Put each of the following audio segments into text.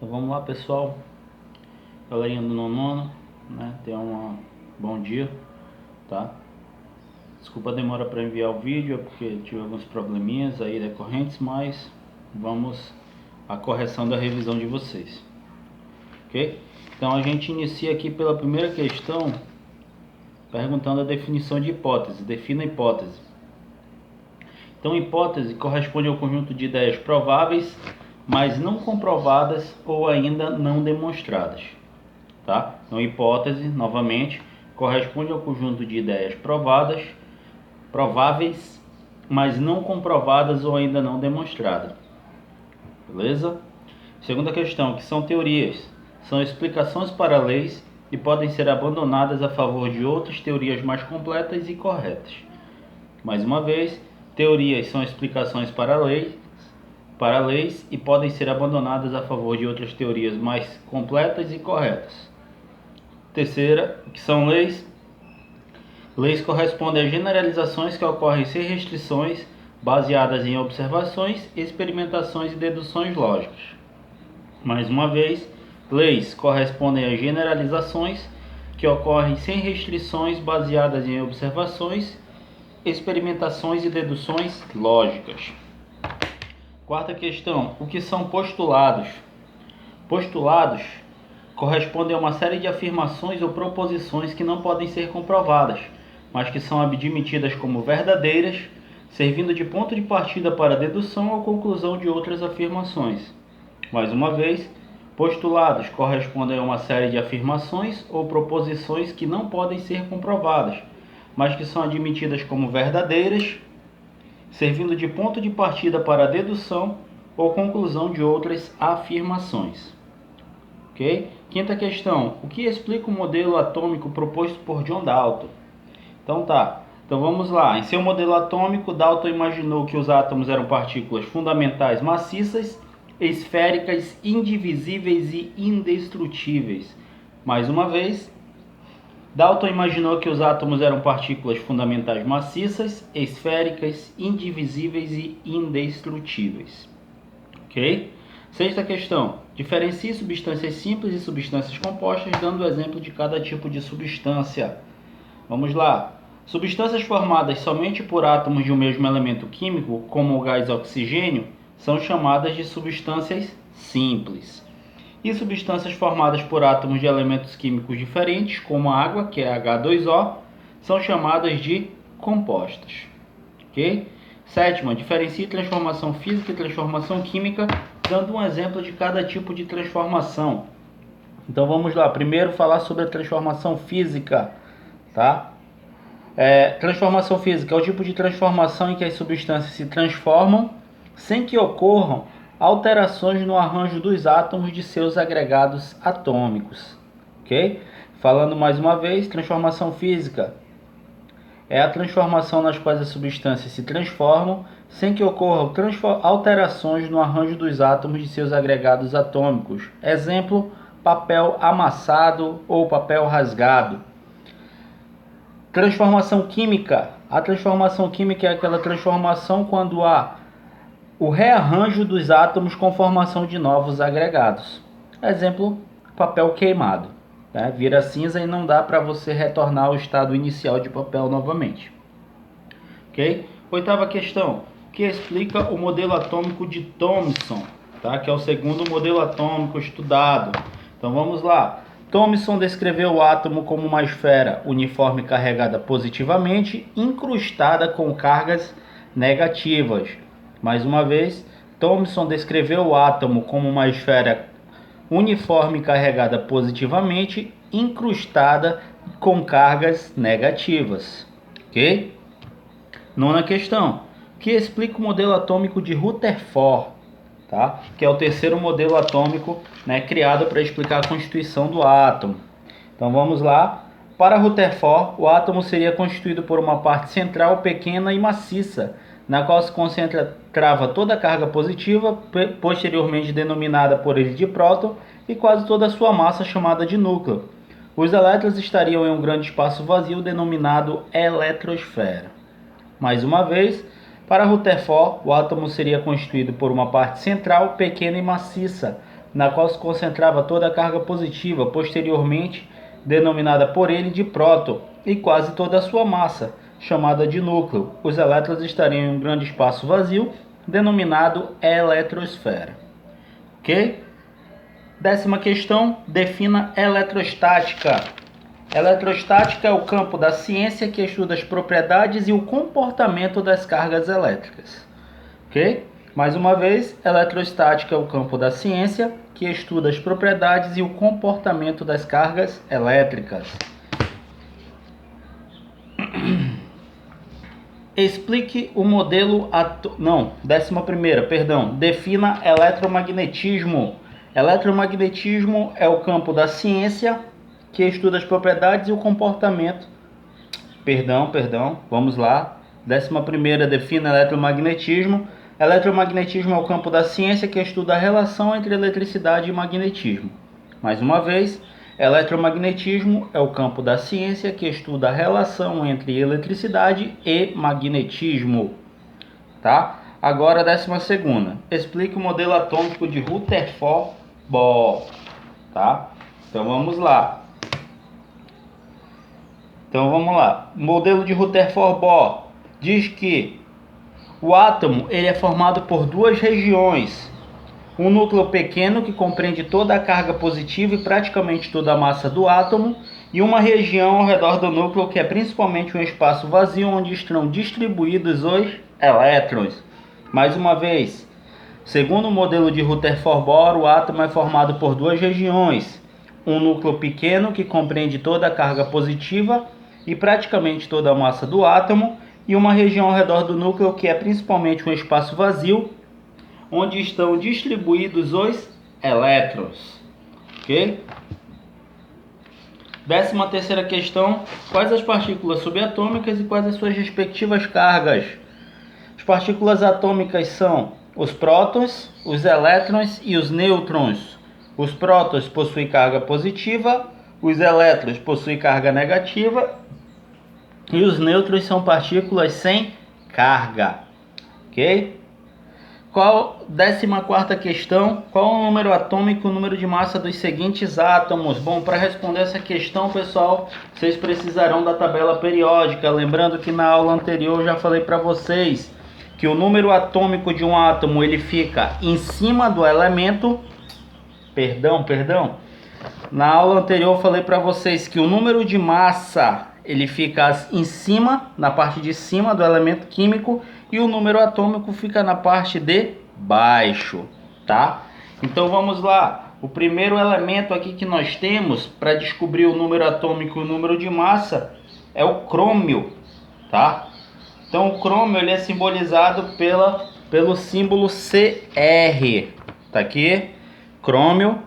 Então vamos lá, pessoal, galerinha do nono, né? Tenham um bom dia, tá? Desculpa a demora para enviar o vídeo, é porque tive alguns probleminhas aí decorrentes, mas vamos à correção da revisão de vocês, ok? Então a gente inicia aqui pela primeira questão, perguntando a definição de hipótese. Defina a hipótese. Então, hipótese corresponde ao conjunto de ideias prováveis, mas não comprovadas ou ainda não demonstradas. Tá? Então, hipótese, novamente, corresponde ao conjunto de ideias prováveis, mas não comprovadas ou ainda não demonstradas. Beleza? Segunda questão, que são teorias. São explicações para leis e podem ser abandonadas a favor de outras teorias mais completas e corretas. Mais uma vez, teorias são explicações para leis e podem ser abandonadas a favor de outras teorias mais completas e corretas. Terceira, que são leis. Leis correspondem a generalizações que ocorrem sem restrições, baseadas em observações, experimentações e deduções lógicas. Mais uma vez, leis correspondem a generalizações que ocorrem sem restrições, baseadas em observações, experimentações e deduções lógicas. Quarta questão, o que são postulados? Postulados correspondem a uma série de afirmações ou proposições que não podem ser comprovadas, mas que são admitidas como verdadeiras, servindo de ponto de partida para a dedução ou conclusão de outras afirmações. Mais uma vez, postulados correspondem a uma série de afirmações ou proposições que não podem ser comprovadas, mas que são admitidas como verdadeiras, servindo de ponto de partida para a dedução ou conclusão de outras afirmações. Ok? Quinta questão, o que explica o modelo atômico proposto por John Dalton? Então vamos lá. Em seu modelo atômico, Dalton imaginou que os átomos eram partículas fundamentais maciças, esféricas, indivisíveis e indestrutíveis. Mais uma vez, Dalton imaginou que os átomos eram partículas fundamentais maciças, esféricas, indivisíveis e indestrutíveis. Ok? Sexta questão. Diferencie substâncias simples e substâncias compostas, dando o exemplo de cada tipo de substância. Vamos lá. Substâncias formadas somente por átomos de um mesmo elemento químico, como o gás oxigênio, são chamadas de substâncias simples. E substâncias formadas por átomos de elementos químicos diferentes, como a água, que é H2O, são chamadas de compostas. Ok? Sétima, diferencie transformação física e transformação química, dando um exemplo de cada tipo de transformação. Então vamos lá, primeiro falar sobre a transformação física, tá? Transformação física é o tipo de transformação em que as substâncias se transformam sem que ocorram alterações no arranjo dos átomos de seus agregados atômicos. Ok? Falando mais uma vez, transformação física é a transformação nas quais as substâncias se transformam sem que ocorram alterações no arranjo dos átomos de seus agregados atômicos. Exemplo, papel amassado ou papel rasgado. Transformação química. A transformação química é aquela transformação quando há o rearranjo dos átomos com formação de novos agregados. Exemplo, papel queimado. Né? Vira cinza e não dá para você retornar ao estado inicial de papel novamente. Ok? Oitava questão, que explica o modelo atômico de Thomson, tá? Que é o segundo modelo atômico estudado. Então vamos lá. Thomson descreveu o átomo como uma esfera uniforme carregada positivamente, incrustada com cargas negativas. Mais uma vez, Thomson descreveu o átomo como uma esfera uniforme carregada positivamente, incrustada com cargas negativas. Ok? Nona questão, que explica o modelo atômico de Rutherford, tá? Que é o terceiro modelo atômico, né, criado para explicar a constituição do átomo. Então vamos lá. Para Rutherford, o átomo seria constituído por uma parte central pequena e maciça, na qual se concentrava toda a carga positiva, posteriormente denominada por ele de próton, e quase toda a sua massa, chamada de núcleo. Os elétrons estariam em um grande espaço vazio denominado eletrosfera. Mais uma vez, para Rutherford, o átomo seria constituído por uma parte central, pequena e maciça, na qual se concentrava toda a carga positiva, posteriormente denominada por ele de próton, e quase toda a sua massa, chamada de núcleo. Os elétrons estariam em um grande espaço vazio, denominado eletrosfera. Ok? 10ª questão, defina eletrostática. Eletrostática é o campo da ciência que estuda as propriedades e o comportamento das cargas elétricas. Ok? Mais uma vez, eletrostática é o campo da ciência que estuda as propriedades e o comportamento das cargas elétricas. Explique o modelo 11ª, perdão. Defina eletromagnetismo. Eletromagnetismo é o campo da ciência que estuda as propriedades e o comportamento. Vamos lá. 11ª, defina eletromagnetismo. Eletromagnetismo é o campo da ciência que estuda a relação entre eletricidade e magnetismo. Mais uma vez, eletromagnetismo é o campo da ciência que estuda a relação entre eletricidade e magnetismo. Tá? Agora, 12ª. Explique o modelo atômico de Rutherford Bohr. Tá? Então vamos lá. O modelo de Rutherford Bohr diz que o átomo ele é formado por duas regiões. Um núcleo pequeno que compreende toda a carga positiva e praticamente toda a massa do átomo, e uma região ao redor do núcleo que é principalmente um espaço vazio onde estão distribuídos os elétrons. Mais uma vez, segundo o modelo de Rutherford Bohr, o átomo é formado por duas regiões. Um núcleo pequeno que compreende toda a carga positiva e praticamente toda a massa do átomo, e uma região ao redor do núcleo que é principalmente um espaço vazio onde estão distribuídos os elétrons. Ok? 13ª questão. Quais as partículas subatômicas e quais as suas respectivas cargas? As partículas atômicas são os prótons, os elétrons e os nêutrons. Os prótons possuem carga positiva, os elétrons possuem carga negativa e os nêutrons são partículas sem carga. Ok? 14ª questão, qual é o número atômico e o número de massa dos seguintes átomos? Bom, para responder essa questão, pessoal, vocês precisarão da tabela periódica. Lembrando que na aula anterior eu já falei para vocês que o número atômico de um átomo ele fica em cima do elemento. Na aula anterior eu falei para vocês que o número de massa ele fica em cima, na parte de cima do elemento químico, e o número atômico fica na parte de baixo, tá? Então vamos lá. O primeiro elemento aqui que nós temos para descobrir o número atômico e o número de massa é o crômio, tá? Então o crômio ele é simbolizado pelo símbolo Cr, tá aqui, crômio,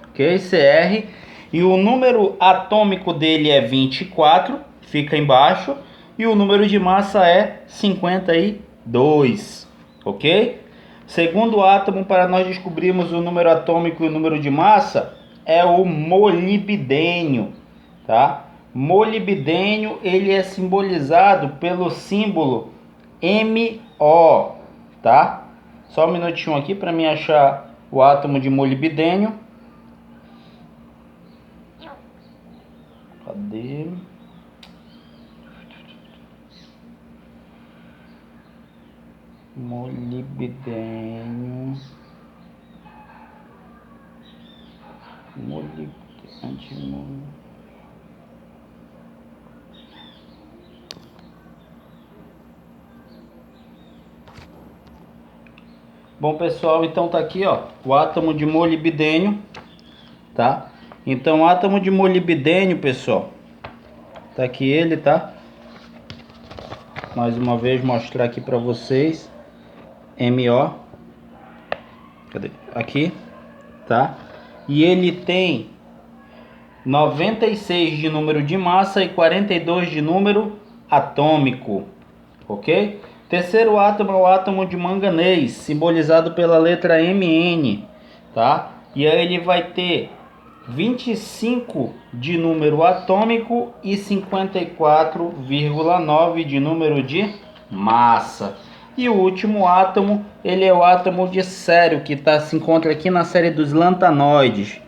ok, Cr, e o número atômico dele é 24, fica embaixo, e o número de massa é 52, ok? Segundo átomo para nós descobrirmos o número atômico e o número de massa é o molibdênio, tá? Molibdênio ele é simbolizado pelo símbolo MO, tá? Só um minutinho aqui para mim achar o átomo de molibdênio. Cadê? Molibdênio. Bom, pessoal, então tá aqui, ó, o átomo de molibdênio, tá? Então, o átomo de molibdênio, pessoal, tá aqui ele, tá? Mais uma vez mostrar aqui para vocês. MO. Cadê? Aqui, tá? E ele tem 96 de número de massa e 42 de número atômico, ok? Terceiro átomo é o átomo de manganês, simbolizado pela letra Mn, tá? E aí ele vai ter 25 de número atômico e 54,9 de número de massa. E o último átomo, ele é o átomo de sério, que se encontra aqui na série dos lantanoides,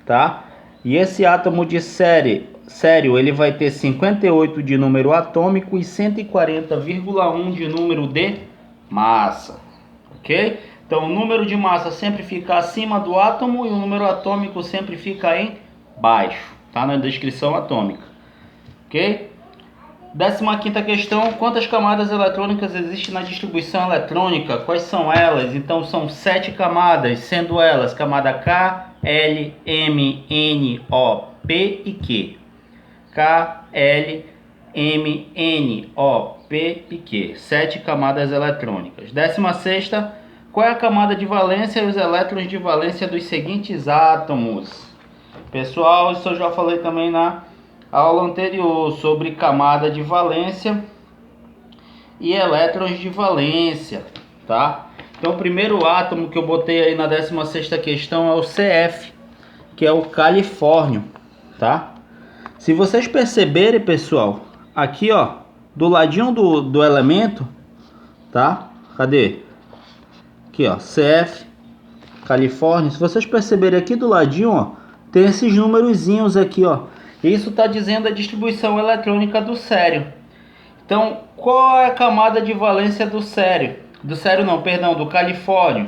tá? E esse átomo de sério, ele vai ter 58 de número atômico e 140,1 de número de massa, ok? Então o número de massa sempre fica acima do átomo e o número atômico sempre fica embaixo, tá? Na descrição atômica, ok? 15ª questão, quantas camadas eletrônicas existem na distribuição eletrônica? Quais são elas? Então são 7 camadas, sendo elas camada K, L, M, N, O, P e Q. K, L, M, N, O, P e Q. 7 camadas eletrônicas. 16ª, qual é a camada de valência e os elétrons de valência dos seguintes átomos? Pessoal, isso eu já falei também na aula anterior sobre camada de valência e elétrons de valência, tá? Então o primeiro átomo que eu botei aí na 16ª questão é o CF, que é o califórnio, tá? Se vocês perceberem, pessoal, aqui ó, do ladinho do elemento, tá? Cadê? Aqui ó, CF, califórnio. Se vocês perceberem aqui do ladinho, ó, tem esses númerozinhos aqui, ó. Isso está dizendo a distribuição eletrônica do sério. Então, qual é a camada de valência do sério? Do califórnio.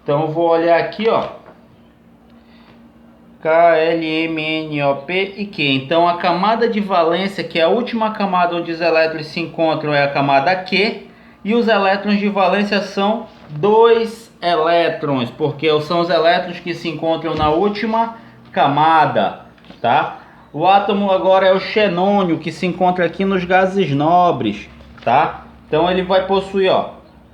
Então, eu vou olhar aqui, ó. K, L, M, N, O, P e Q. Então, a camada de valência, que é a última camada onde os elétrons se encontram, é a camada Q. E os elétrons de valência são 2 elétrons, porque são os elétrons que se encontram na última camada, tá? O átomo agora é o xenônio, que se encontra aqui nos gases nobres, tá? Então ele vai possuir, ó,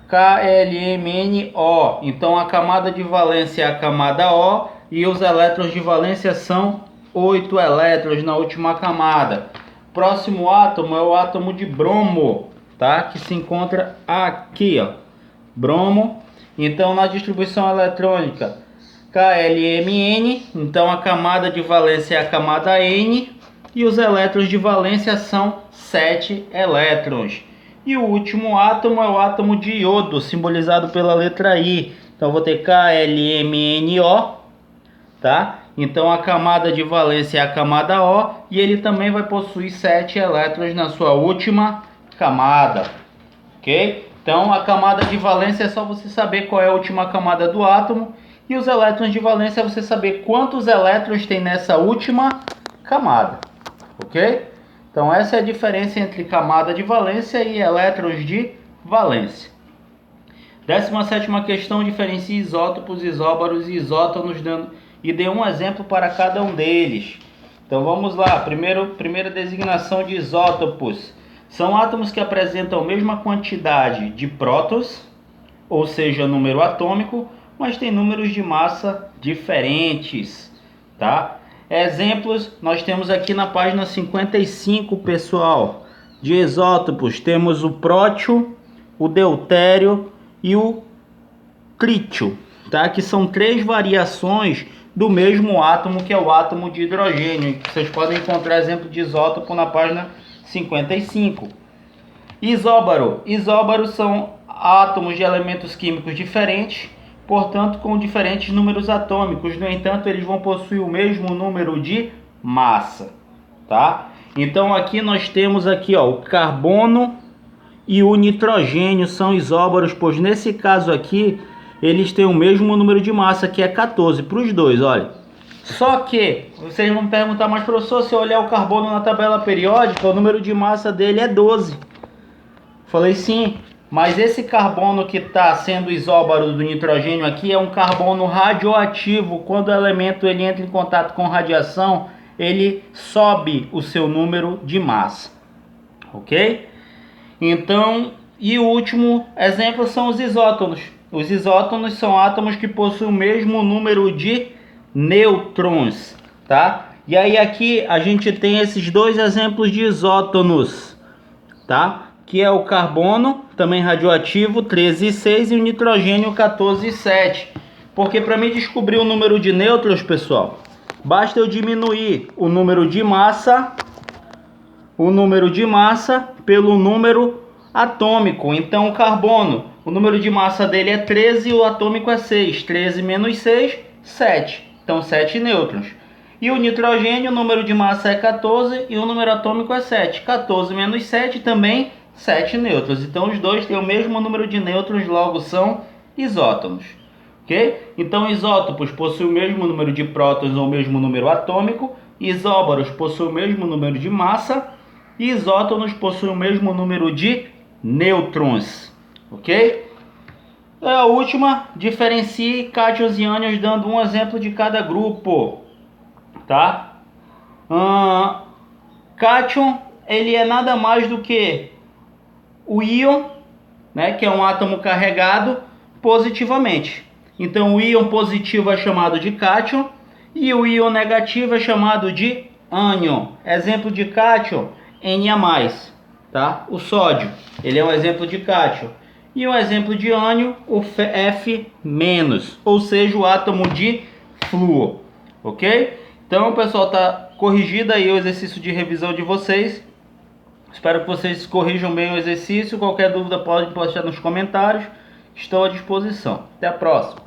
KLMNO. Então a camada de valência é a camada O e os elétrons de valência são 8 elétrons na última camada. Próximo átomo é o átomo de bromo, tá? Que se encontra aqui, ó, bromo. Então na distribuição eletrônica KLMN, então a camada de valência é a camada N e os elétrons de valência são 7 elétrons. E o último átomo é o átomo de iodo, simbolizado pela letra I. Então vou ter KLMNO, tá? Então a camada de valência é a camada O e ele também vai possuir 7 elétrons na sua última camada, ok? Então a camada de valência é só você saber qual é a última camada do átomo. E os elétrons de valência é você saber quantos elétrons tem nessa última camada, ok? Então essa é a diferença entre camada de valência e elétrons de valência. 17ª questão, diferencie isótopos, isóbaros e isótonos e dê um exemplo para cada um deles. Então vamos lá, primeira designação de isótopos. São átomos que apresentam a mesma quantidade de prótons, ou seja, número atômico, mas tem números de massa diferentes, tá? Exemplos, nós temos aqui na página 55, pessoal, de isótopos. Temos o prótio, o deutério e o trítio, tá? Que são 3 variações do mesmo átomo, que é o átomo de hidrogênio. Vocês podem encontrar exemplo de isótopo na página 55. Isóbaro. Isóbaros são átomos de elementos químicos diferentes, portanto com diferentes números atômicos. No entanto, eles vão possuir o mesmo número de massa, tá? Então aqui nós temos aqui, ó, o carbono e o nitrogênio são isóbaros, pois nesse caso aqui eles têm o mesmo número de massa, que é 14 para os dois, olha. Só que vocês vão me perguntar, mas professor, se eu olhar o carbono na tabela periódica, o número de massa dele é 12. Falei sim. Mas esse carbono que está sendo isóbaro do nitrogênio aqui é um carbono radioativo. Quando o elemento ele entra em contato com radiação, ele sobe o seu número de massa, ok? Então, e o último exemplo são os isótonos. Os isótonos são átomos que possuem o mesmo número de nêutrons, tá? E aí aqui a gente tem esses 2 exemplos de isótonos, tá? Que é o carbono, também radioativo, 13,6, e o nitrogênio, 14,7. Porque para mim descobrir o número de nêutrons, pessoal, basta eu diminuir o número de massa pelo número atômico. Então o carbono, o número de massa dele é 13 e o atômico é 6. 13 menos 6, 7. Então 7 nêutrons. E o nitrogênio, o número de massa é 14 e o número atômico é 7. 14 menos 7 também 7 nêutrons. Então os dois têm o mesmo número de nêutrons, logo são isótopos. Ok? Então isótopos possuem o mesmo número de prótons ou o mesmo número atômico. Isóbaros possuem o mesmo número de massa. E isótonos possuem o mesmo número de nêutrons. Ok? A última, diferencie cátions e ânions dando um exemplo de cada grupo. Tá? Cátion, ele é nada mais do que o íon, né, que é um átomo carregado positivamente. Então o íon positivo é chamado de cátion e o íon negativo é chamado de ânion. Exemplo de cátion, Na+, tá? O sódio, ele é um exemplo de cátion. E um exemplo de ânion, o F-, ou seja, o átomo de flúor. Ok? Então, pessoal, tá corrigido aí o exercício de revisão de vocês. Espero que vocês corrijam bem o exercício. Qualquer dúvida pode postar nos comentários. Estou à disposição. Até a próxima.